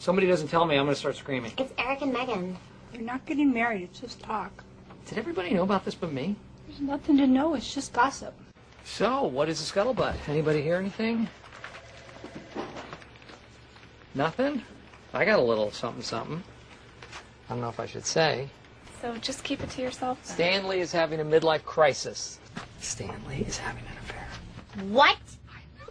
Somebody doesn't tell me, I'm going to start screaming. It's Eric and Megan. They're not getting married, it's just talk. Did everybody know about this but me? There's nothing to know, it's just gossip. So, what is the scuttlebutt? Anybody hear anything? Nothing? I got a little something something. I don't know if I should say. So just keep it to yourself? Stanley is having a midlife crisis. Stanley is having an affair. What?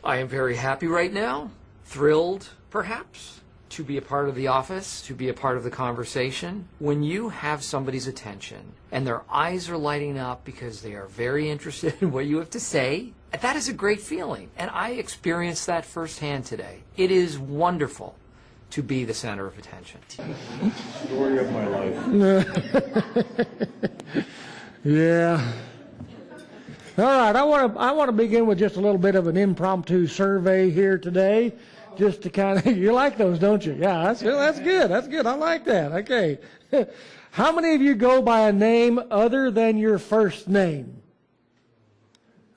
I am very happy right now. Thrilled, perhaps, to be a part of the office, to be a part of the conversation. When you have somebody's attention and their eyes are lighting up because they are very interested in what you have to say, that is a great feeling. And I experienced that firsthand today. It is wonderful to be the center of attention. Story of my life. Yeah. All right, I want to begin with just a little bit of an impromptu survey here today, just to kind of, you like those, don't you? Yeah, that's good. That's good. I like that. Okay. How many of you go by a name other than your first name?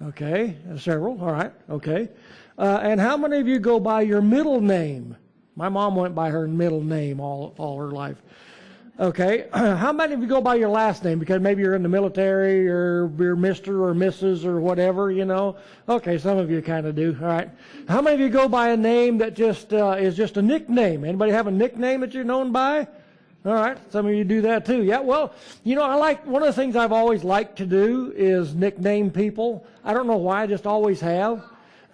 Okay, several. All right. Okay. And how many of you go by your middle name? My mom went by her middle name all her life. Okay. How many of you go by your last name because maybe you're in the military or you're Mr. or Mrs. or whatever, you know? Okay, some of you kind of do. All right. How many of you go by a name that just is just a nickname? Anybody have a nickname that you're known by? All right. Some of you do that too. Yeah. Well, you know, one of the things I've always liked to do is nickname people. I don't know why. I just always have.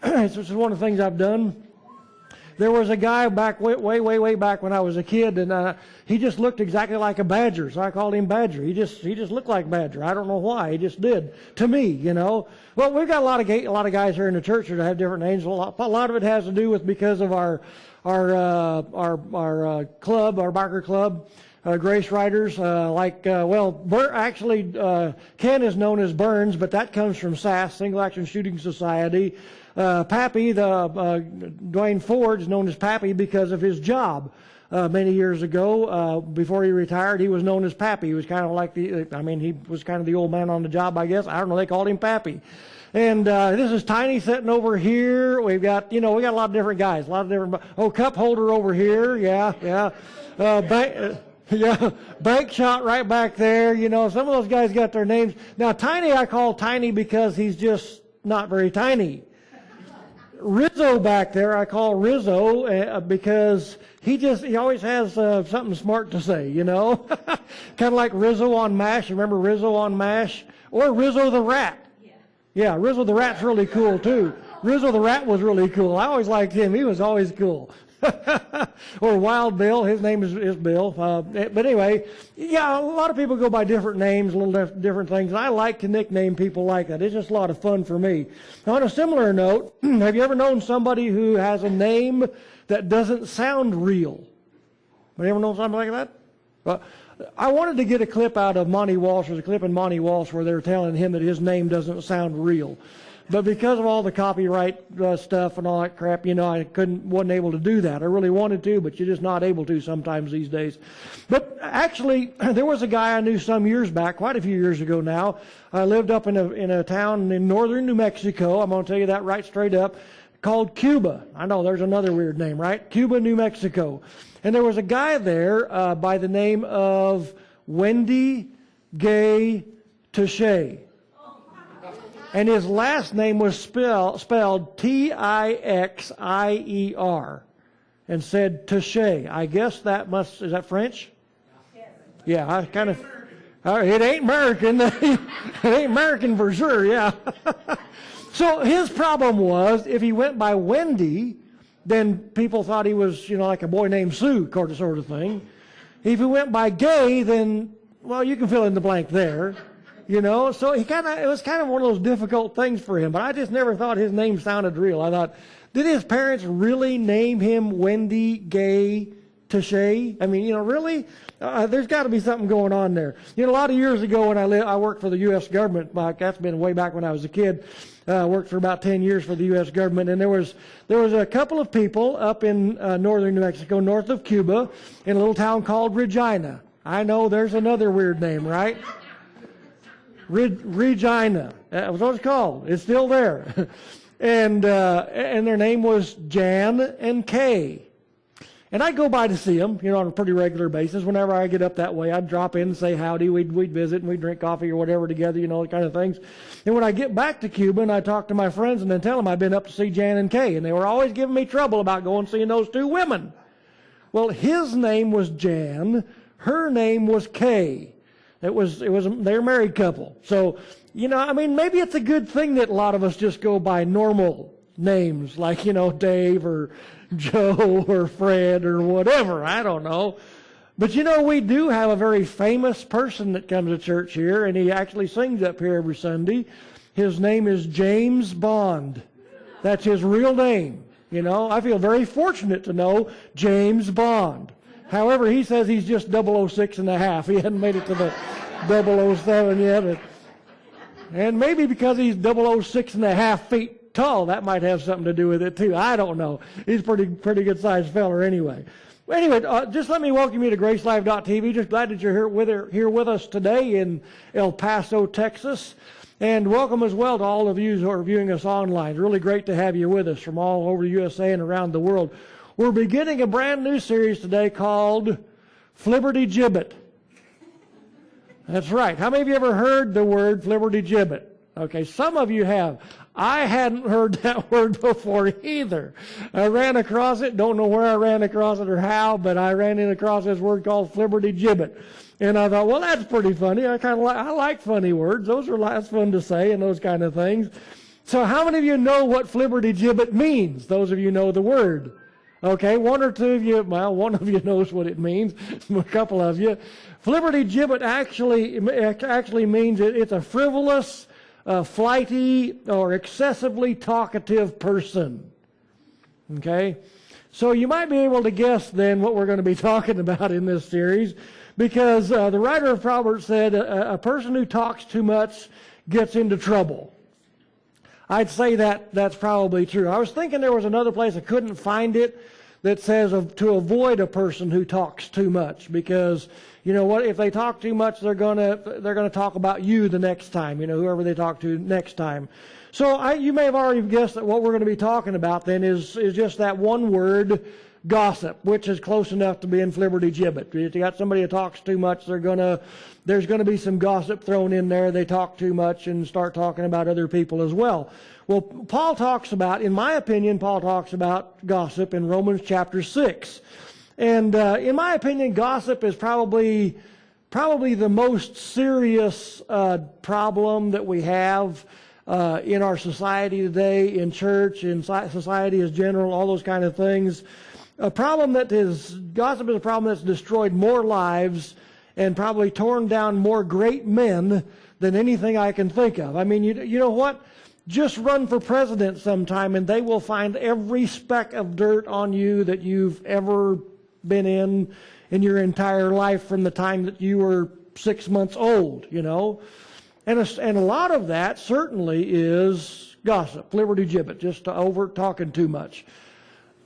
It's just one of the things I've done. There was a guy back way back when I was a kid, and he just looked exactly like a badger, so I called him Badger. He just looked like Badger. I don't know why. He just did to me, you know. Well, we've got a lot of guys here in the church that have different names. A lot of it has to do with because of our club, our biker club. Grace Riders, Ken is known as Burns, but that comes from SAS, Single Action Shooting Society. Pappy, Dwayne Ford is known as Pappy because of his job. Many years ago, before he retired, he was known as Pappy. He was kind of like he was kind of the old man on the job, I guess. I don't know, they called him Pappy. And this is Tiny sitting over here. We've got, we got a lot of different guys, cup holder over here, yeah. Bank shot right back there. Some of those guys got their names. Now, Tiny I call Tiny because he's just not very tiny. Rizzo back there I call Rizzo because he always has something smart to say, kind of like Rizzo on MASH. Remember Rizzo on MASH? Or Rizzo the Rat. Yeah, Rizzo the Rat's really cool too. Rizzo the Rat was really cool. I always liked him. He was always cool. Or Wild Bill, his name is Bill. But anyway, yeah, a lot of people go by different names, little different things. And I like to nickname people like that. It's just a lot of fun for me. Now, on a similar note, have you ever known somebody who has a name that doesn't sound real? Have you ever known somebody like that? I wanted to get a clip out of Monty Walsh. There's a clip in Monty Walsh where they're telling him that his name doesn't sound real. But because of all the copyright stuff and all that crap, I wasn't able to do that. I really wanted to, but you're just not able to sometimes these days. But actually, there was a guy I knew some years back, quite a few years ago now. I lived up in a town in northern New Mexico. I'm going to tell you that right straight up, called Cuba. I know there's another weird name, right? Cuba, New Mexico. And there was a guy there by the name of Wendy Gay Touche. And his last name was spelled T-I-X-I-E-R and said Touche. I guess is that French? Yeah, I kind of, it ain't American. It ain't American for sure, yeah. So his problem was if he went by Wendy, then people thought he was, like a boy named Sue, sort of thing. If he went by Gay, then, well, you can fill in the blank there. So it was kind of one of those difficult things for him. But I just never thought his name sounded real. I thought, did his parents really name him Wendy Gay Touche? I mean, really? There's got to be something going on there. A lot of years ago when I worked for the U.S. government, that's been way back when I was a kid. Worked for about 10 years for the U.S. government, and there was a couple of people up in northern New Mexico, north of Cuba, in a little town called Regina. I know there's another weird name, right? Regina. That was what it's called. It's still there. And their name was Jan and Kay. And I'd go by to see him, on a pretty regular basis. Whenever I get up that way, I'd drop in and say howdy. We'd visit and we'd drink coffee or whatever together, the kind of things. And when I get back to Cuba, and I talk to my friends and then tell them I've been up to see Jan and Kay, and they were always giving me trouble about going and seeing those two women. Well, his name was Jan, her name was Kay. They're a married couple. So, maybe it's a good thing that a lot of us just go by normal names, like, Dave or Joe or Fred or whatever. I don't know. But we do have a very famous person that comes to church here, and he actually sings up here every Sunday. His name is James Bond. That's his real name. I feel very fortunate to know James Bond. However, he says he's just 006 and a half. He hadn't made it to the 007 yet. And maybe because he's 006 and a half feet tall, that might have something to do with it too. I don't know. He's a pretty good sized feller anyway. Anyway, just let me welcome you to GraceLive.tv. Just glad that you're here with us today in El Paso, Texas. And welcome as well to all of you who are viewing us online. It's really great to have you with us from all over the USA and around the world. We're beginning a brand new series today called Flibbertigibbit. That's right. How many of you ever heard the word Flibbertigibbit? Okay, some of you have. I hadn't heard that word before either. I ran across it, don't know where I ran across it or how, but I ran across this word called Flibbertigibbit. And I thought, well, that's pretty funny. I like funny words. That's fun to say and those kind of things. So how many of you know what Flibbertigibbit means? Those of you know the word. Okay, one or two of you, well, one of you knows what it means, a couple of you. Flibbertigibbit actually means it's a frivolous, flighty, or excessively talkative person. Okay? So you might be able to guess then what we're going to be talking about in this series, because the writer of Proverbs said a person who talks too much gets into trouble. I'd say that's probably true. I was thinking there was another place, I couldn't find it, that says to avoid a person who talks too much, because you know what, if they talk too much, they're gonna talk about you the next time, whoever they talk to next time. So you may have already guessed that what we're going to be talking about then is just that one word, gossip, which is close enough to being Flibbertigibbit. If you got somebody who talks too much, there's going to be some gossip thrown in there. They talk too much and start talking about other people as well. Well, Paul talks about, in my opinion, gossip in Romans chapter 6. And in my opinion, gossip is probably the most serious problem that we have in our society today, in church, in society as general, all those kind of things. Gossip is a problem that's destroyed more lives and probably torn down more great men than anything I can think of. I mean, you know what? Just run for president sometime and they will find every speck of dirt on you that you've ever been in your entire life from the time that you were 6 months old, And a lot of that certainly is gossip, Flibbertigibbit, just talking too much.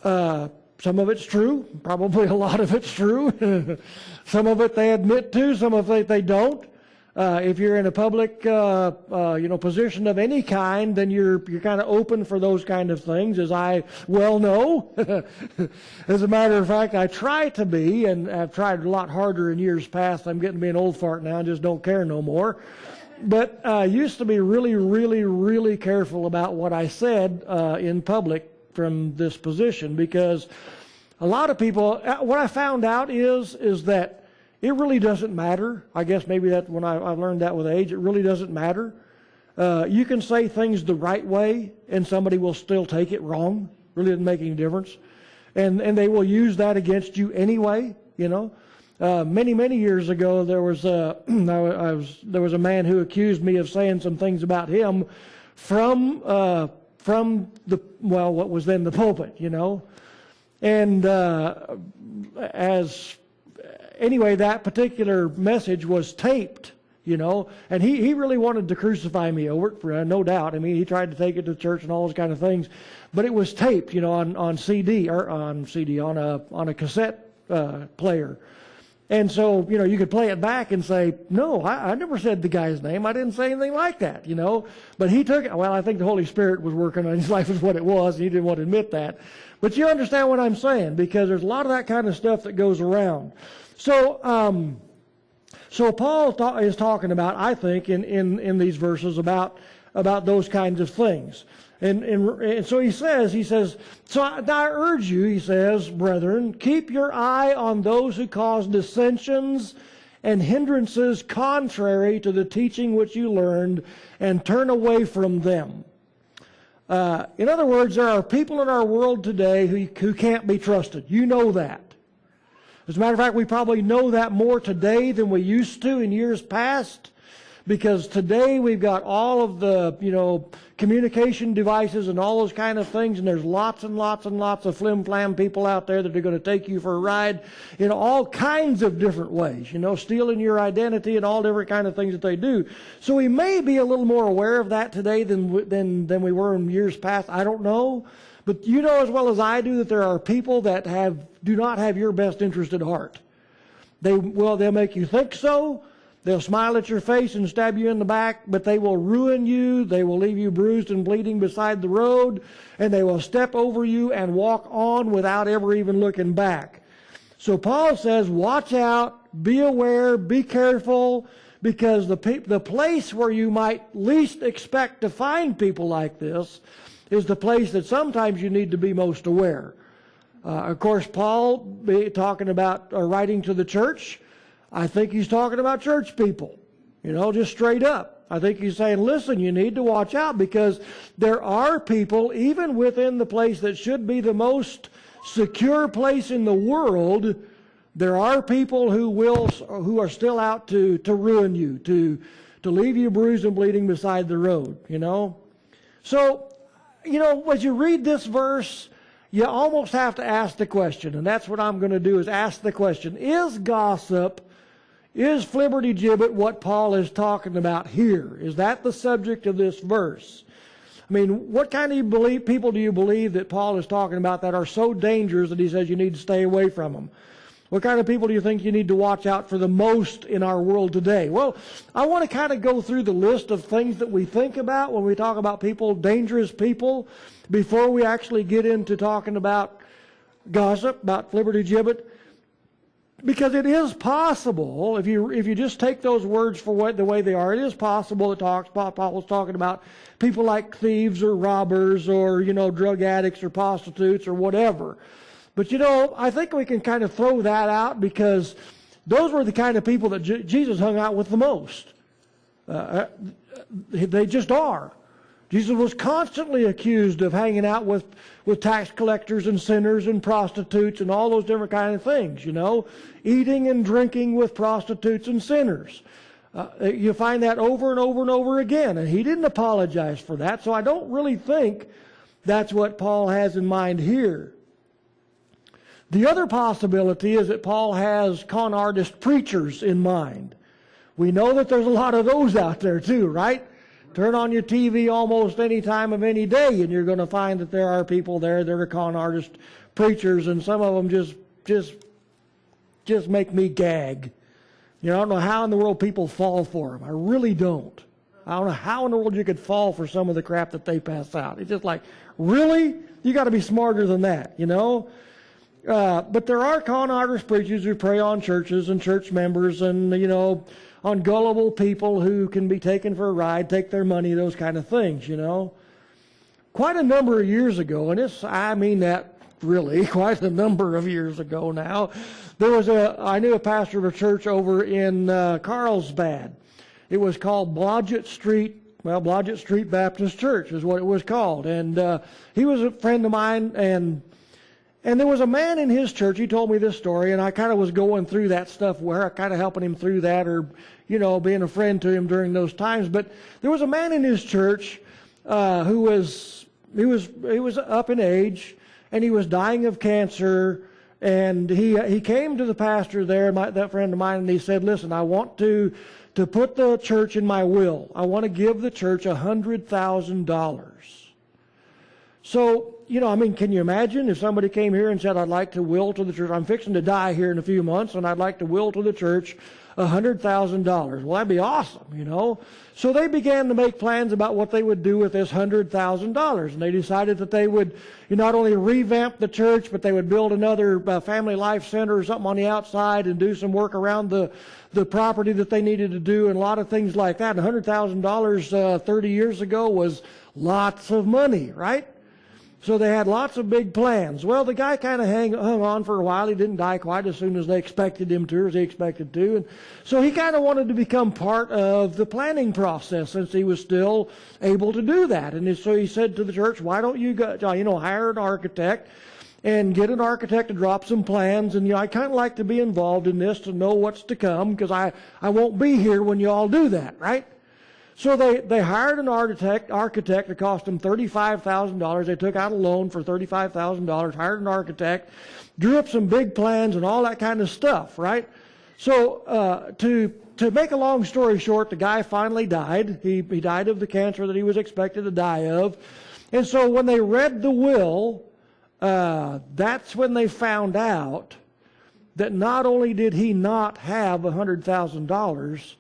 Some of it's true. Probably a lot of it's true. Some of it they admit to. Some of it they don't. If you're in a public, position of any kind, then you're kind of open for those kind of things, as I well know. As a matter of fact, I try to be, and I've tried a lot harder in years past. I'm getting to be an old fart now and just don't care no more. But I used to be really, really, really careful about what I said in public from this position, because a lot of people, what I found out is that it really doesn't matter. I guess maybe that when I learned that with age, it really doesn't matter. You can say things the right way and somebody will still take it wrong. Really doesn't make any difference. And they will use that against you anyway, Many years ago, there was a man who accused me of saying some things about him from what was then the pulpit, And anyway, that particular message was taped, and he really wanted to crucify me over it, for no doubt. I mean, he tried to take it to church and all those kind of things, but it was taped, on CD or on a cassette player. And so, you could play it back and say, no, I never said the guy's name. I didn't say anything like that, But he took it. Well, I think the Holy Spirit was working on his life is what it was, and he didn't want to admit that. But you understand what I'm saying, because there's a lot of that kind of stuff that goes around. So Paul is talking about, I think, in these verses about those kinds of things. And so he says, so I urge you, he says, brethren, keep your eye on those who cause dissensions and hindrances contrary to the teaching which you learned, and turn away from them. In other words, there are people in our world today who can't be trusted. You know that. As a matter of fact, we probably know that more today than we used to in years past. Because today we've got all of the, communication devices and all those kind of things, and there's lots and lots and lots of flim-flam people out there that are going to take you for a ride in all kinds of different ways, stealing your identity and all different kind of things that they do. So we may be a little more aware of that today than we were in years past. I don't know. But you know as well as I do that there are people that do not have your best interest at heart. They'll make you think so. They'll smile at your face and stab you in the back, but they will ruin you. They will leave you bruised and bleeding beside the road, and they will step over you and walk on without ever even looking back. So Paul says, watch out, be aware, be careful, because the place where you might least expect to find people like this is the place that sometimes you need to be most aware. Of course, Paul, talking about writing to the church, I think he's talking about church people, just straight up. I think he's saying, listen, you need to watch out, because there are people, even within the place that should be the most secure place in the world, there are people who are still out to ruin you, to leave you bruised and bleeding beside the road, So, as you read this verse, you almost have to ask the question, and that's what I'm going to do, is ask the question, is gossip, is Flibbertigibbit what Paul is talking about here? Is that the subject of this verse? I mean, what kind of people do you believe that Paul is talking about that are so dangerous that he says you need to stay away from them? What kind of people do you think you need to watch out for the most in our world today? Well, I want to kind of go through the list of things that we think about when we talk about people, dangerous people, before we actually get into talking about gossip, about Flibbertigibbit. Because it is possible, if you just take those words for the way they are, it is possible that Paul was talking about people like thieves or robbers or, drug addicts or prostitutes or whatever. But, I think we can kind of throw that out, because those were the kind of people that Jesus hung out with the most. They just are. Jesus was constantly accused of hanging out with tax collectors and sinners and prostitutes and all those different kind of things, eating and drinking with prostitutes and sinners. You find that over and over and over again, and he didn't apologize for that, so I don't really think that's what Paul has in mind here. The other possibility is that Paul has con artist preachers in mind. We know that there's a lot of those out there too, right? Turn on your TV almost any time of any day, and you're going to find that there are people there that are con artist preachers, and some of them just make me gag. I don't know how in the world people fall for them. I really don't. I don't know how in the world you could fall for some of the crap that they pass out. It's just like, really? You got to be smarter than that, But there are con artist preachers who prey on churches and church members, and on gullible people who can be taken for a ride, take their money, those kind of things, Quite a number of years ago, and I mean that really, quite a number of years ago now, I knew a pastor of a church over in Carlsbad. It was called Blodgett Street Baptist Church is what it was called. And he was a friend of mine, and there was a man in his church, he told me this story, and I kind of was going through that stuff where I kind of helping him through that, or, being a friend to him during those times. But there was a man in his church who was up in age, and he was dying of cancer, and he came to the pastor there, that friend of mine, and he said, listen, I want to put the church in my will. I want to give the church $100,000. So, can you imagine if somebody came here and said, I'd like to will to the church, I'm fixing to die here in a few months, and I'd like to will to the church $100,000. Well, that'd be awesome, So they began to make plans about what they would do with this $100,000. And they decided that they would not only revamp the church, but they would build another family life center or something on the outside and do some work around the property that they needed to do and a lot of things like that. And $100,000 30 years ago was lots of money, right? So they had lots of big plans. Well, the guy kind of hung on for a while. He didn't die quite as soon as they expected him to, or as he expected to. And so he kind of wanted to become part of the planning process since he was still able to do that. And so he said to the church, why don't you go, hire an architect and get an architect to drop some plans. And, I kind of like to be involved in this to know what's to come because I won't be here when you all do that, right? So they hired an architect. It cost them $35,000. They took out a loan for $35,000, hired an architect, drew up some big plans and all that kind of stuff, right? So to make a long story short, the guy finally died. He died of the cancer that he was expected to die of. And so when they read the will, that's when they found out that not only did he not have $100,000,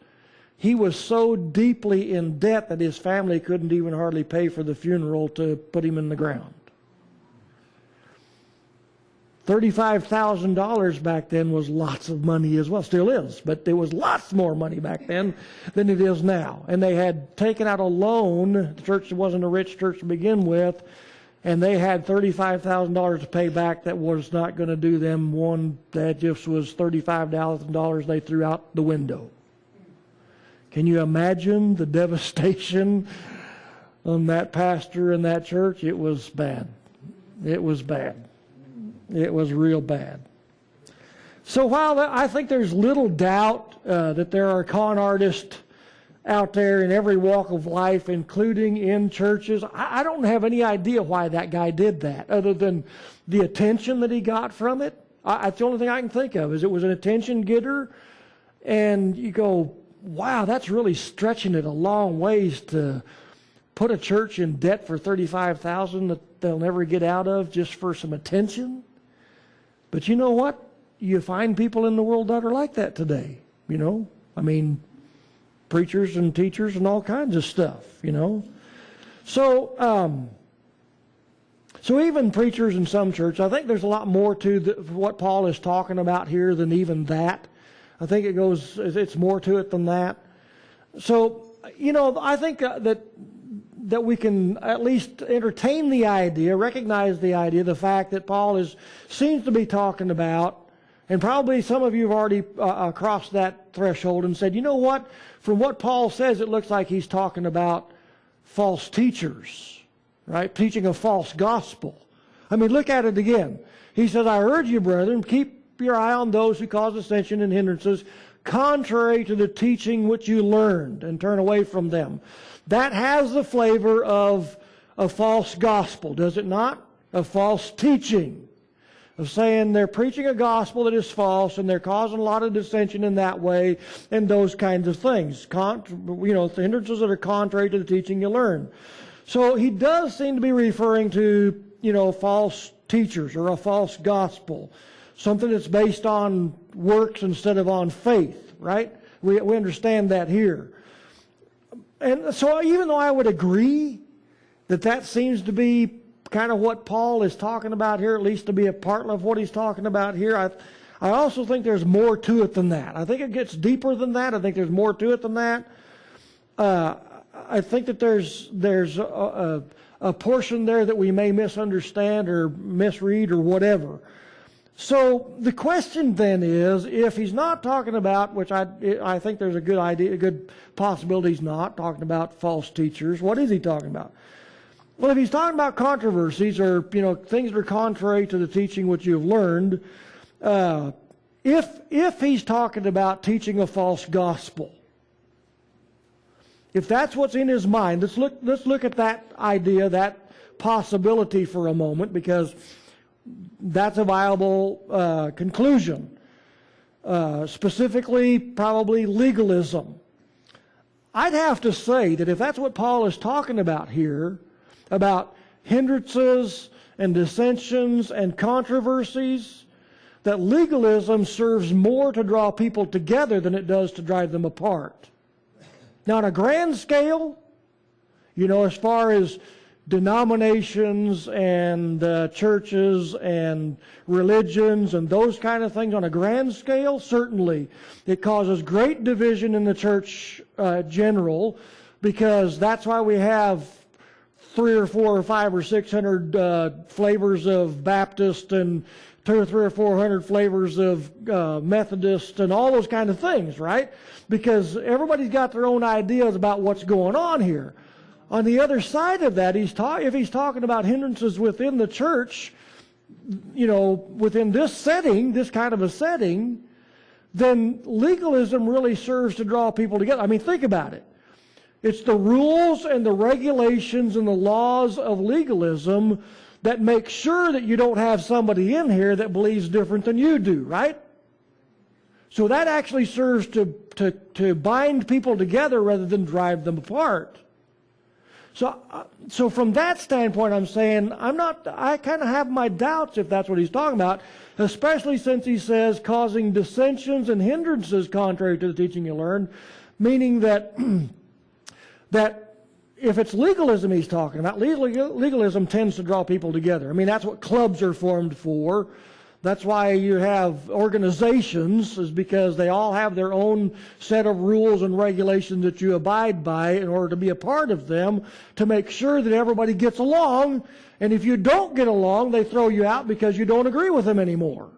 he was so deeply in debt that his family couldn't even hardly pay for the funeral to put him in the ground. $35,000 back then was lots of money as well. Still is, but there was lots more money back then than it is now. And they had taken out a loan. The church wasn't a rich church to begin with, and they had $35,000 to pay back. That was not going to do them one. That just was $35,000 they threw out the window. Can you imagine the devastation on that pastor and that church? It was bad. It was bad. It was real bad. So while I think there's little doubt that there are con artists out there in every walk of life, including in churches, I don't have any idea why that guy did that, other than the attention that he got from it. That's the only thing I can think of, is it was an attention getter, and you go, wow, that's really stretching it a long ways to put a church in debt for $35,000 that they'll never get out of just for some attention. But you know what? You find people in the world that are like that today, preachers and teachers and all kinds of stuff, So, so even preachers in some churches, I think there's a lot more to what Paul is talking about here than even that. I think it's more to it than that. So, I think that we can at least entertain the idea, recognize the idea, the fact that Paul seems to be talking about, and probably some of you have already crossed that threshold and said, you know what? From what Paul says, it looks like he's talking about false teachers, right? Teaching a false gospel. Look at it again. He says, I urge you, brethren, keep your eye on those who cause dissension and hindrances, contrary to the teaching which you learned, and turn away from them. That has the flavor of a false gospel, does it not? A false teaching. Of saying they're preaching a gospel that is false, and they're causing a lot of dissension in that way, and those kinds of things. The hindrances that are contrary to the teaching you learn. So he does seem to be referring to, false teachers or a false gospel. Something that's based on works instead of on faith, right? We understand that here. And so even though I would agree that seems to be kind of what Paul is talking about here, at least to be a part of what he's talking about here, I also think there's more to it than that. I think it gets deeper than that. I think there's more to it than that. I think that there's a portion there that we may misunderstand or misread or whatever. So the question then is, if he's not talking about, which I think there's a good possibility he's not talking about false teachers, what is he talking about? Well, if he's talking about controversies or things that are contrary to the teaching which you've learned, if he's talking about teaching a false gospel, if that's what's in his mind, let's look at that idea, that possibility for a moment, because that's a viable conclusion. Specifically, probably legalism. I'd have to say that if that's what Paul is talking about here, about hindrances and dissensions and controversies, that legalism serves more to draw people together than it does to drive them apart. Now, on a grand scale, as far as denominations and churches and religions and those kind of things, on a grand scale, certainly it causes great division in the church general, because that's why we have 3 or 4 or 5 or 600 flavors of Baptist and 2 or 3 or 400 flavors of Methodist and all those kind of things, right? Because everybody's got their own ideas about what's going on here. On the other side of that, if he's talking about hindrances within the church, within this setting, this kind of a setting, then legalism really serves to draw people together. I mean, think about it. It's the rules and the regulations and the laws of legalism that make sure that you don't have somebody in here that believes different than you do, right? So that actually serves to bind people together rather than drive them apart. So from that standpoint, I'm saying I kind of have my doubts if that's what he's talking about, especially since he says causing dissensions and hindrances contrary to the teaching you learned, meaning that that if it's legalism he's talking about, legalism tends to draw people together. I mean, that's what clubs are formed for. That's why you have organizations, is because they all have their own set of rules and regulations that you abide by in order to be a part of them, to make sure that everybody gets along. And if you don't get along, they throw you out because you don't agree with them anymore.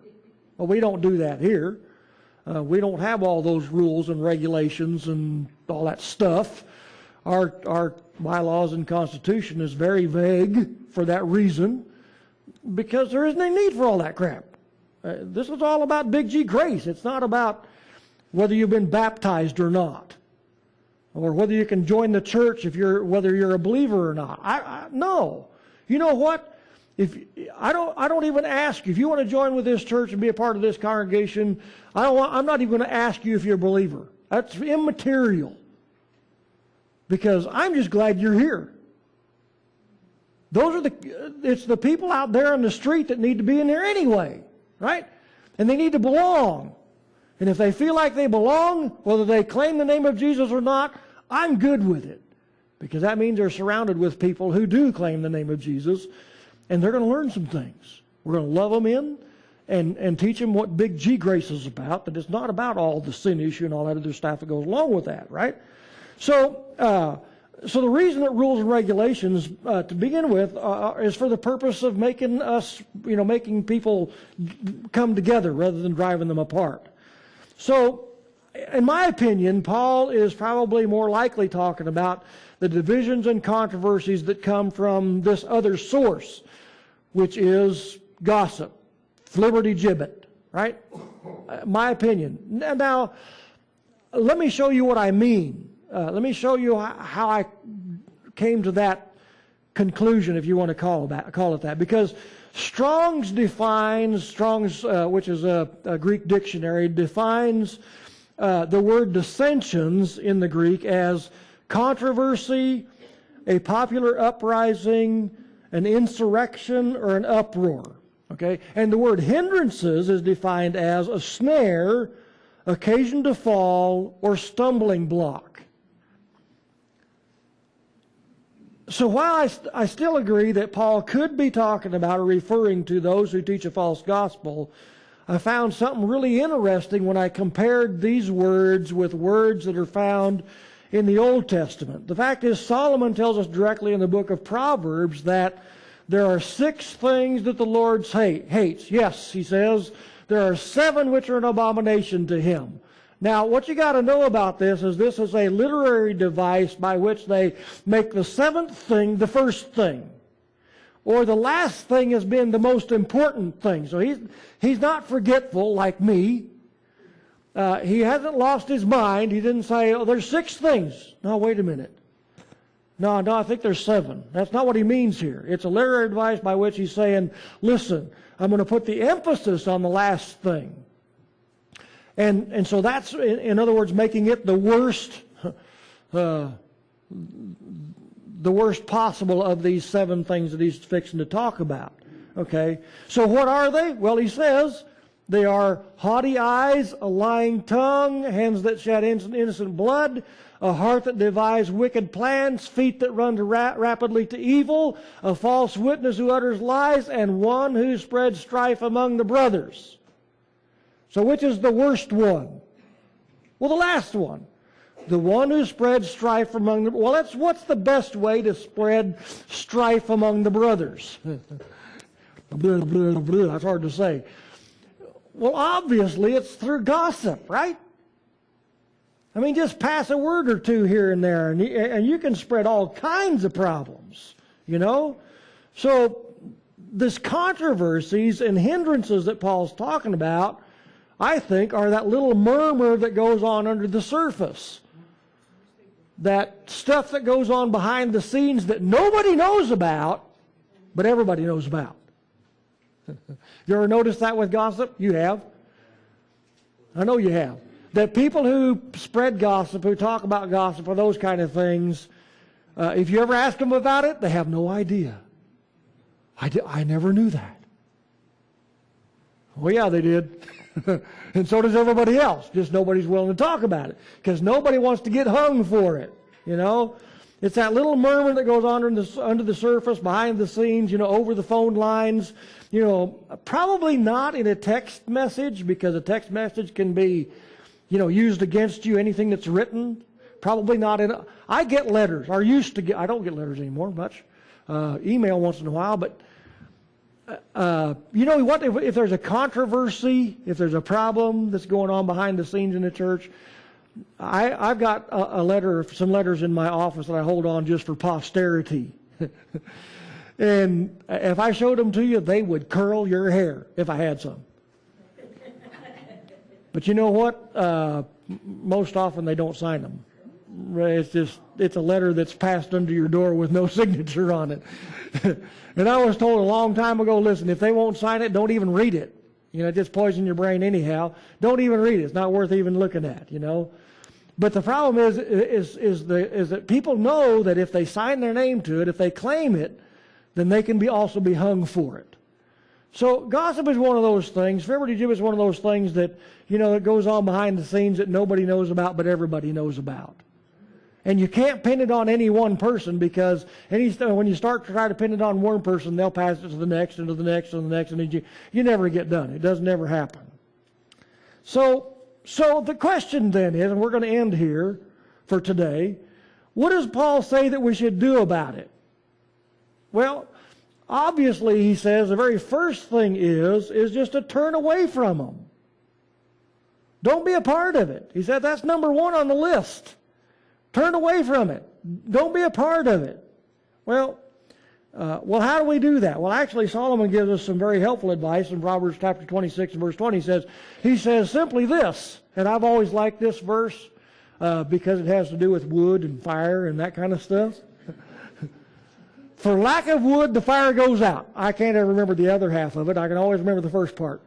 Well, we don't do that here. We don't have all those rules and regulations and all that stuff. Our bylaws and Constitution is very vague for that reason, because there isn't any need for all that crap. This is all about Big G grace. It's not about whether you've been baptized or not, or whether you can join the church whether you're a believer or not. No. You know what? I don't even ask you if you want to join with this church and be a part of this congregation. I'm not even going to ask you if you're a believer. That's immaterial, because I'm just glad you're here. It's the people out there on the street that need to be in there anyway, right? And they need to belong. And if they feel like they belong, whether they claim the name of Jesus or not, I'm good with it, because that means they're surrounded with people who do claim the name of Jesus, and they're going to learn some things. We're going to love them in and teach them what Big G grace is about, that it's not about all the sin issue and all that other stuff that goes along with that, right? So the reason that rules and regulations, to begin with, is for the purpose of making people come together rather than driving them apart. So, in my opinion, Paul is probably more likely talking about the divisions and controversies that come from this other source, which is gossip, flibbertigibbit, right? My opinion. Now, let me show you what I mean. Let me show you how I came to that conclusion, if you want to call it that. Because Strong's, which is a Greek dictionary, defines the word dissensions in the Greek as controversy, a popular uprising, an insurrection, or an uproar. Okay? And the word hindrances is defined as a snare, occasion to fall, or stumbling block. So while I still agree that Paul could be talking about or referring to those who teach a false gospel, I found something really interesting when I compared these words with words that are found in the Old Testament. The fact is, Solomon tells us directly in the book of Proverbs that there are 6 things that the Lord hates. Yes, he says, there are 7 which are an abomination to him. Now, what you got to know about this is a literary device by which they make the 7th thing the first thing, or the last thing has been the most important thing. So he's not forgetful like me. He hasn't lost his mind. He didn't say, oh, there's 6 things. No, wait a minute. No, I think there's 7. That's not what he means here. It's a literary device by which he's saying, listen, I'm going to put the emphasis on the last thing. And so that's, in other words, making it the worst possible of these 7 things that he's fixing to talk about. Okay, so what are they? Well, he says they are haughty eyes, a lying tongue, hands that shed innocent blood, a heart that devises wicked plans, feet that run rapidly to evil, a false witness who utters lies, and one who spreads strife among the brothers. So which is the worst one? Well, the last one. The one who spreads strife among the... Well, what's the best way to spread strife among the brothers? That's hard to say. Well, obviously, it's through gossip, right? I mean, just pass a word or two here and there, and you can spread all kinds of problems, you know? So, this controversies and hindrances that Paul's talking about, I think, are that little murmur that goes on under the surface. That stuff that goes on behind the scenes that nobody knows about, but everybody knows about. You ever noticed that with gossip? You have. I know you have. That people who spread gossip, who talk about gossip or those kind of things, if you ever ask them about it, they have no idea. I never knew that. Well, yeah, they did. And so does everybody else. Just nobody's willing to talk about it. Because nobody wants to get hung for it, you know. It's that little murmur that goes on under the surface, behind the scenes, you know, over the phone lines. You know, probably not in a text message, because a text message can be, you know, used against you, anything that's written. Probably not in I get letters, or used to get, I don't get letters anymore much. Email once in a while, but you know what, if there's a controversy, if there's a problem that's going on behind the scenes in the church, I've got some letters in my office that I hold on just for posterity. And if I showed them to you, they would curl your hair if I had some. But you know what? Most often they don't sign them. It's a letter that's passed under your door with no signature on it. And I was told a long time ago, listen, if they won't sign it, don't even read it. You know, just poison your brain anyhow. Don't even read it. It's not worth even looking at, you know. But the problem is that people know that if they sign their name to it, if they claim it, then they can also be hung for it. So gossip is one of those things. Flibbertigibbit is one of those things that, you know, that goes on behind the scenes that nobody knows about, but everybody knows about. And you can't pin it on any one person, because when you start to try to pin it on one person, they'll pass it to the next and to the next and the next, and you never get done. It doesn't ever happen. So the question then is, and we're going to end here for today, what does Paul say that we should do about it? Well, obviously, he says the very first thing is just to turn away from them. Don't be a part of it. He said that's number one on the list. Turn away from it. Don't be a part of it. Well, how do we do that? Well, actually, Solomon gives us some very helpful advice in Proverbs chapter 26 and verse 20. He says simply this, and I've always liked this verse because it has to do with wood and fire and that kind of stuff. For lack of wood, the fire goes out. I can't ever remember the other half of it. I can always remember the first part.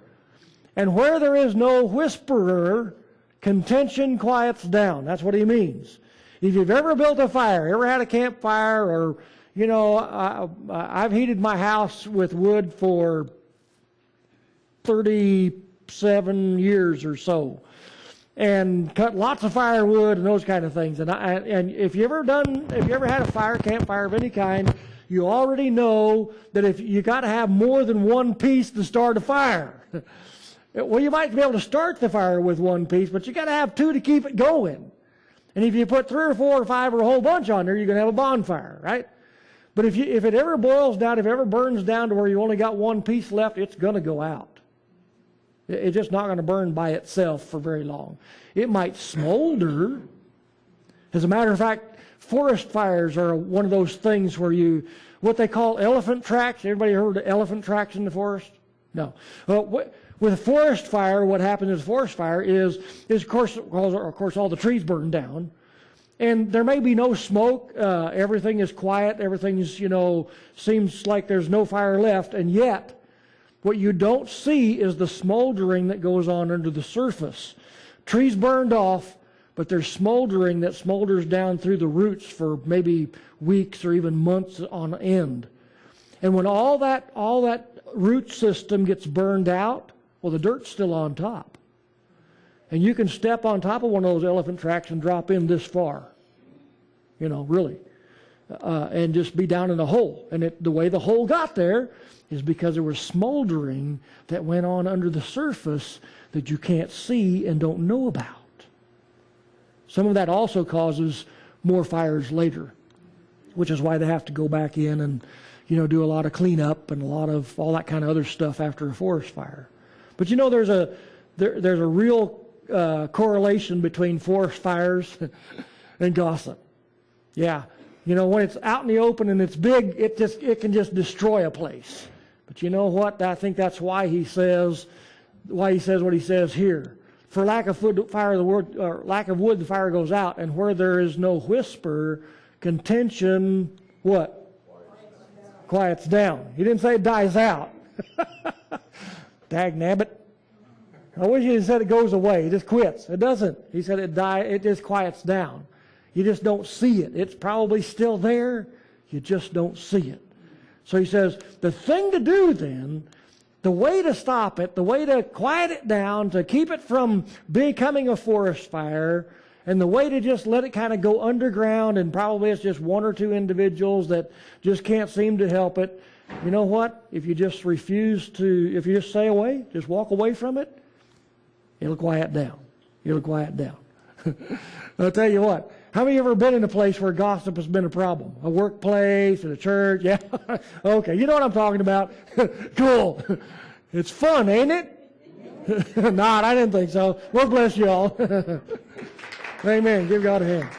And where there is no whisperer, contention quiets down. That's what he means. If you've ever built a fire, ever had a campfire, or, you know, I've heated my house with wood for 37 years or so, and cut lots of firewood and those kind of things. And if you ever had a campfire of any kind, you already know that if you got to have more than one piece to start a fire. Well, you might be able to start the fire with one piece, but you got to have two to keep it going. And if you put 3 or 4 or 5 or a whole bunch on there, you're going to have a bonfire, right? But if it ever boils down, if it ever burns down to where you only got one piece left, it's going to go out. It's just not going to burn by itself for very long. It might smolder. As a matter of fact, forest fires are one of those things where what they call elephant tracks. Everybody heard of elephant tracks in the forest? No. With a forest fire, what happens with a forest fire is of course all the trees burn down, and there may be no smoke. Everything is quiet. Everything's, seems like there's no fire left, and yet what you don't see is the smoldering that goes on under the surface. Trees burned off, but there's smoldering that smolders down through the roots for maybe weeks or even months on end. And when all that root system gets burned out, well, the dirt's still on top. And you can step on top of one of those elephant tracks and drop in this far. Really. And just be down in a hole. And the way the hole got there is because there was smoldering that went on under the surface that you can't see and don't know about. Some of that also causes more fires later, which is why they have to go back in and, do a lot of cleanup and a lot of all that kind of other stuff after a forest fire. But there's a real correlation between forest fires and gossip. Yeah. When it's out in the open and it's big, it can just destroy a place. But you know what? I think that's why he says what he says here. For lack of wood, the fire goes out, and where there is no whisper, contention, what? Quiets down. He didn't say it dies out. Dag nabbit. I wish he had said it goes away. It just quits. It doesn't. He said it just quiets down. You just don't see it. It's probably still there. You just don't see it. So he says, the thing to do then, the way to stop it, the way to quiet it down, to keep it from becoming a forest fire, and the way to just let it kind of go underground, and probably it's just one or two individuals that just can't seem to help it. You know what? If you just if you just stay away, just walk away from it, it'll quiet down. It'll quiet down. I'll tell you what. How many of you ever been in a place where gossip has been a problem? A workplace, at a church? Yeah? Okay, you know what I'm talking about. Cool. It's fun, ain't it? Not, I didn't think so. Well, bless you all. Amen. Give God a hand.